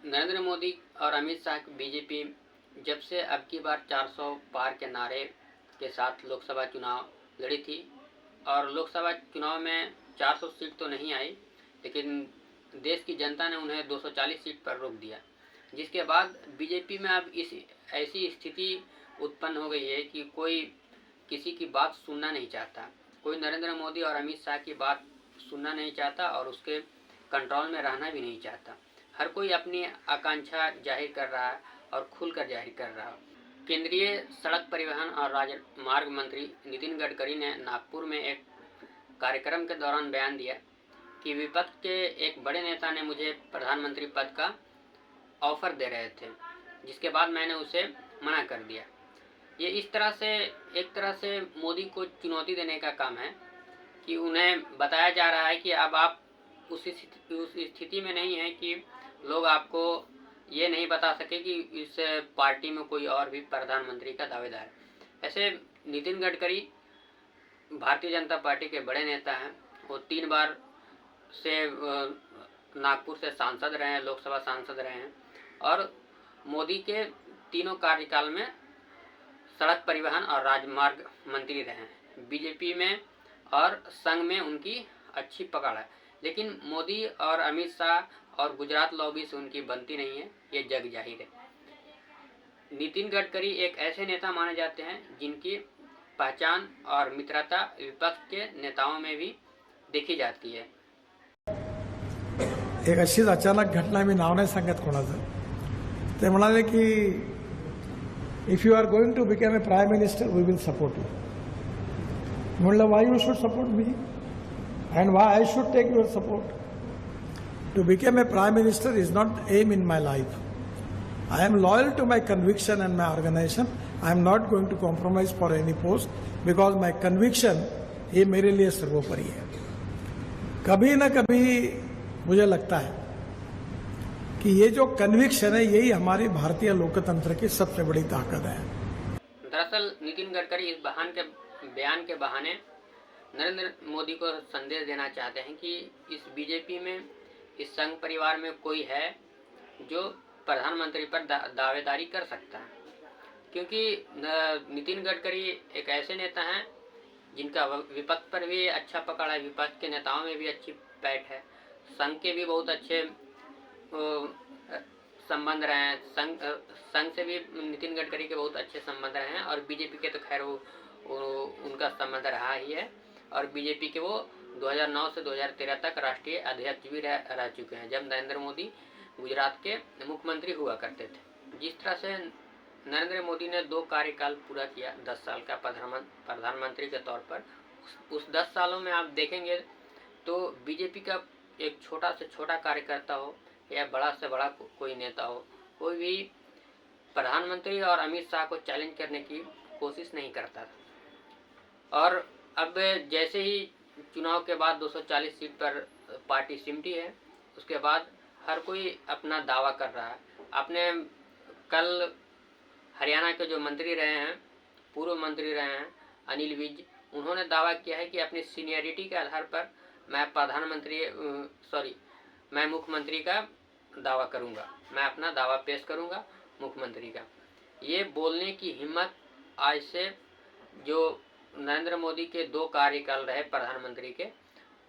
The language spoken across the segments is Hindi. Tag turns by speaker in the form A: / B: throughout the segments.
A: नरेंद्र मोदी और अमित शाह की बीजेपी जब से अब की बार 400 पार के नारे के साथ लोकसभा चुनाव लड़ी थी और लोकसभा चुनाव में 400 सीट तो नहीं आई, लेकिन देश की जनता ने उन्हें 240 सीट पर रोक दिया, जिसके बाद बीजेपी में अब इस ऐसी स्थिति उत्पन्न हो गई है कि कोई किसी की बात सुनना नहीं चाहता। कोई नरेंद्र मोदी और अमित शाह की बात सुनना नहीं चाहता और उसके कंट्रोल में रहना भी नहीं चाहता। हर कोई अपनी आकांक्षा जाहिर कर रहा है और खुलकर जाहिर कर रहा है। केंद्रीय सड़क परिवहन और राजमार्ग मंत्री नितिन गडकरी ने नागपुर में एक कार्यक्रम के दौरान बयान दिया कि विपक्ष के एक बड़े नेता ने मुझे प्रधानमंत्री पद का ऑफर दे रहे थे, जिसके बाद मैंने उसे मना कर दिया। ये इस तरह से एक तरह से मोदी को चुनौती देने का काम है कि उन्हें बताया जा रहा है कि अब आप उस स्थिति में नहीं है कि लोग आपको ये नहीं बता सके कि इस पार्टी में कोई और भी प्रधानमंत्री का दावेदार है। ऐसे नितिन गडकरी भारतीय जनता पार्टी के बड़े नेता हैं। वो 3 बार से नागपुर से सांसद रहे हैं, लोकसभा सांसद रहे हैं और मोदी के तीनों कार्यकाल में सड़क परिवहन और राजमार्ग मंत्री रहे हैं। बीजेपी में और संघ में उनकी अच्छी पकड़ है, लेकिन मोदी और अमित शाह और गुजरात लॉबी से उनकी बनती नहीं है, ये जग जाहिर है। नितिन गडकरी एक ऐसे नेता माने जाते हैं जिनकी पहचान और मित्रता विपक्ष के नेताओं में भी देखी जाती है।
B: एक अशीच अचानक घटना, मी नाव नाही सांगत कोणाचं, ते म्हणाले की if you are going to become a prime minister we will support you. म्हणलं why you should support me and why I should take your support. To become a prime minister is not aim in my life. I am loyal to my conviction and my organization. I am not going to compromise for any post because my conviction ये मेरे लिए सर्वोपरि है. कभी न कभी मुझे लगता है कि ये जो कन्विक्शन है यही हमारे भारतीय लोकतंत्र की सबसे बड़ी ताकत है.
A: दरअसल नितिन गडकरी इस बयान के बहाने नरेंद्र मोदी को संदेश देना चाहते हैं कि इस बीजेपी में, इस संघ परिवार में कोई है जो प्रधानमंत्री पर दावेदारी कर सकता है, क्योंकि नितिन गडकरी एक ऐसे नेता हैं जिनका विपक्ष पर भी अच्छा पकड़ है, विपक्ष के नेताओं में भी अच्छी पैठ है, संघ के भी बहुत अच्छे संबंध रहे हैं, संघ से भी नितिन गडकरी के बहुत अच्छे संबंध रहे हैं और बीजेपी के तो खैर उनका संबंध रहा ही है और बीजेपी के वो 2009 से 2013 तक राष्ट्रीय अध्यक्ष भी रह चुके हैं, जब नरेंद्र मोदी गुजरात के मुख्यमंत्री हुआ करते थे। जिस तरह से नरेंद्र मोदी ने 2 कार्यकाल पूरा किया 10 साल का प्रधानमंत्री के तौर पर, उस 10 सालों में आप देखेंगे तो बीजेपी का एक छोटा से छोटा कार्यकर्ता हो या बड़ा से बड़ा कोई नेता हो, कोई भी प्रधानमंत्री और अमित शाह को चैलेंज करने की कोशिश नहीं करता था। और अब जैसे ही चुनाव के बाद 240 सीट पर पार्टी सिमटी है, उसके बाद हर कोई अपना दावा कर रहा है। आपने कल हरियाणा के जो मंत्री रहे हैं, पूर्व मंत्री रहे हैं अनिल विज, उन्होंने दावा किया है कि अपनी सीनियरिटी के आधार पर मैं मुख्यमंत्री का दावा करूंगा, मैं अपना दावा पेश करूंगा मुख्यमंत्री का। ये बोलने की हिम्मत आज से जो नरेंद्र मोदी के 2 कार्यकाल रहे प्रधानमंत्री के,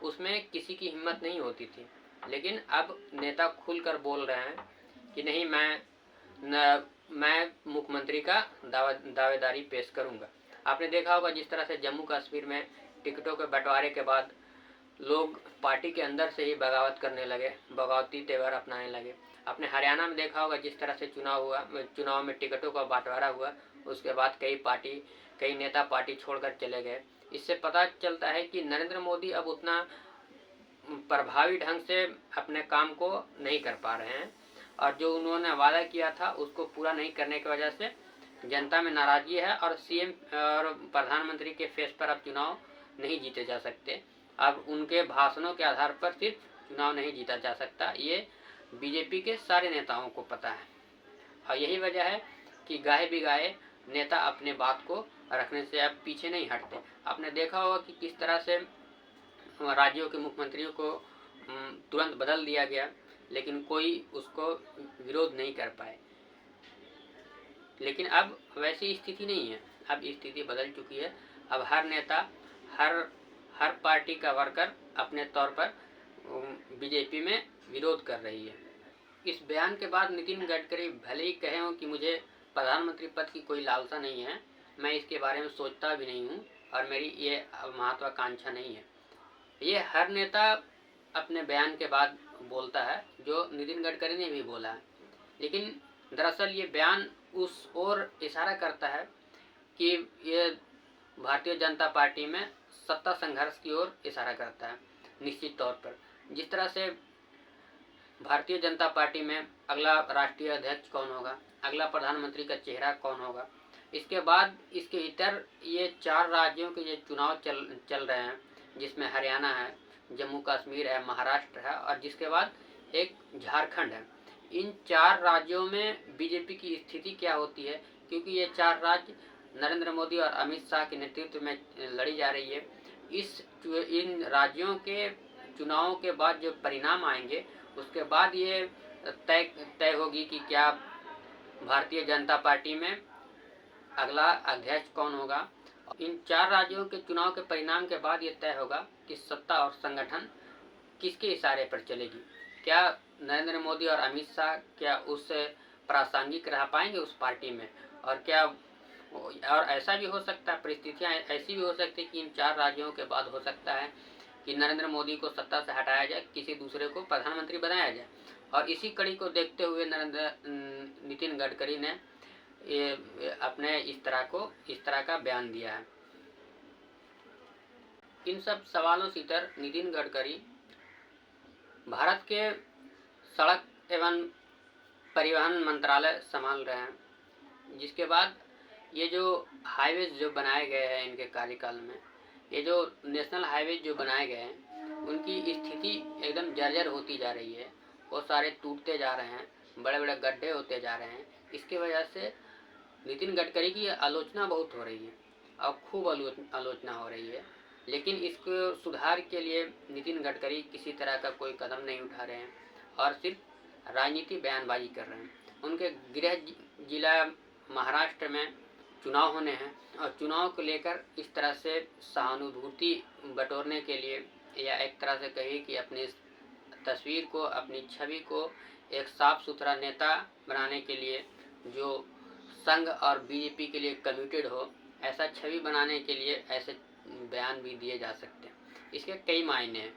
A: उसमें किसी की हिम्मत नहीं होती थी, लेकिन अब नेता खुलकर बोल रहे हैं कि नहीं, मैं मुख्यमंत्री का दावेदारी पेश करूंगा। आपने देखा होगा जिस तरह से जम्मू कश्मीर में टिकटों के बंटवारे के बाद लोग पार्टी के अंदर से ही बगावत करने लगे, बगावती तेवर अपनाने लगे। आपने हरियाणा में देखा होगा जिस तरह से चुनाव में टिकटों का बंटवारा हुआ, उसके बाद कई नेता पार्टी छोड़कर चले गए। इससे पता चलता है कि नरेंद्र मोदी अब उतना प्रभावी ढंग से अपने काम को नहीं कर पा रहे हैं और जो उन्होंने वादा किया था उसको पूरा नहीं करने की वजह से जनता में नाराजगी है और सीएम और प्रधानमंत्री के फेस पर अब चुनाव नहीं जीते जा सकते। अब उनके भाषणों के आधार पर सिर्फ चुनाव नहीं जीता जा सकता, ये बीजेपी के सारे नेताओं को पता है और यही वजह है कि गाहे बिगाहे नेता अपने बात को रखने से अब पीछे नहीं हटते। आपने देखा होगा कि किस तरह से राज्यों के मुख्यमंत्रियों को तुरंत बदल दिया गया, लेकिन कोई उसको विरोध नहीं कर पाए। लेकिन अब वैसी स्थिति नहीं है, अब स्थिति बदल चुकी है। अब हर नेता, हर पार्टी का वर्कर अपने तौर पर बीजेपी में विरोध कर रही है। इस बयान के बाद नितिन गडकरी भले ही कहे हो कि मुझे प्रधानमंत्री पद की कोई लालसा नहीं है, मैं इसके बारे में सोचता भी नहीं हूँ और मेरी ये महत्वाकांक्षा नहीं है, ये हर नेता अपने बयान के बाद बोलता है, जो नितिन गडकरी ने भी बोला है। लेकिन दरअसल ये बयान उस ओर इशारा करता है कि ये भारतीय जनता पार्टी में सत्ता संघर्ष की ओर इशारा करता है। निश्चित तौर पर जिस तरह से भारतीय जनता पार्टी में अगला राष्ट्रीय अध्यक्ष कौन होगा, अगला प्रधानमंत्री का चेहरा कौन होगा, इसके बाद इसके इतर ये 4 राज्यों के ये चुनाव चल रहे हैं, जिसमें हरियाणा है, जम्मू कश्मीर है, महाराष्ट्र है और जिसके बाद एक झारखंड है। इन 4 राज्यों में बीजेपी की स्थिति क्या होती है, क्योंकि ये 4 राज्य नरेंद्र मोदी और अमित शाह के नेतृत्व में लड़ी जा रही है। इन राज्यों के चुनावों के बाद जो परिणाम आएंगे, उसके बाद ये तय होगी कि क्या भारतीय जनता पार्टी में अगला अध्यक्ष कौन होगा। इन 4 राज्यों के चुनाव के परिणाम के बाद ये तय होगा कि सत्ता और संगठन किसके इशारे पर चलेगी। क्या नरेंद्र मोदी और अमित शाह क्या उस प्रासंगिक रह पाएंगे उस पार्टी में, और ऐसा भी हो सकता है, परिस्थितियां ऐसी भी हो सकती है कि इन 4 राज्यों के बाद हो सकता है कि नरेंद्र मोदी को सत्ता से हटाया जाए, किसी दूसरे को प्रधानमंत्री बनाया जाए। और इसी कड़ी को देखते हुए नितिन गडकरी ने अपने इस तरह का बयान दिया है। इन सब सवालों से इतर नितिन गडकरी भारत के सड़क एवं परिवहन मंत्रालय संभाल रहे हैं, जिसके बाद ये जो हाईवेज जो बनाए गए हैं इनके कार्यकाल में, ये जो नेशनल हाईवेज जो बनाए गए हैं, उनकी स्थिति एकदम जर्जर होती जा रही है। वो सारे टूटते जा रहे हैं, बड़े बड़े गड्ढे होते जा रहे हैं। इसकी वजह से नितिन गडकरी की आलोचना बहुत हो रही है और खूब आलोचना हो रही है। लेकिन इसको सुधार के लिए नितिन गडकरी किसी तरह का कोई कदम नहीं उठा रहे हैं और सिर्फ राजनीतिक बयानबाजी कर रहे हैं। उनके गृह जिला महाराष्ट्र में चुनाव होने हैं और चुनाव को लेकर इस तरह से सहानुभूति बटोरने के लिए, या एक तरह से कहिए कि अपनी तस्वीर को, अपनी छवि को एक साफ सुथरा नेता बनाने के लिए, जो संघ और बीजेपी के लिए कमिटेड हो, ऐसा छवि बनाने के लिए ऐसे बयान भी दिए जा सकते हैं। इसके कई मायने हैं।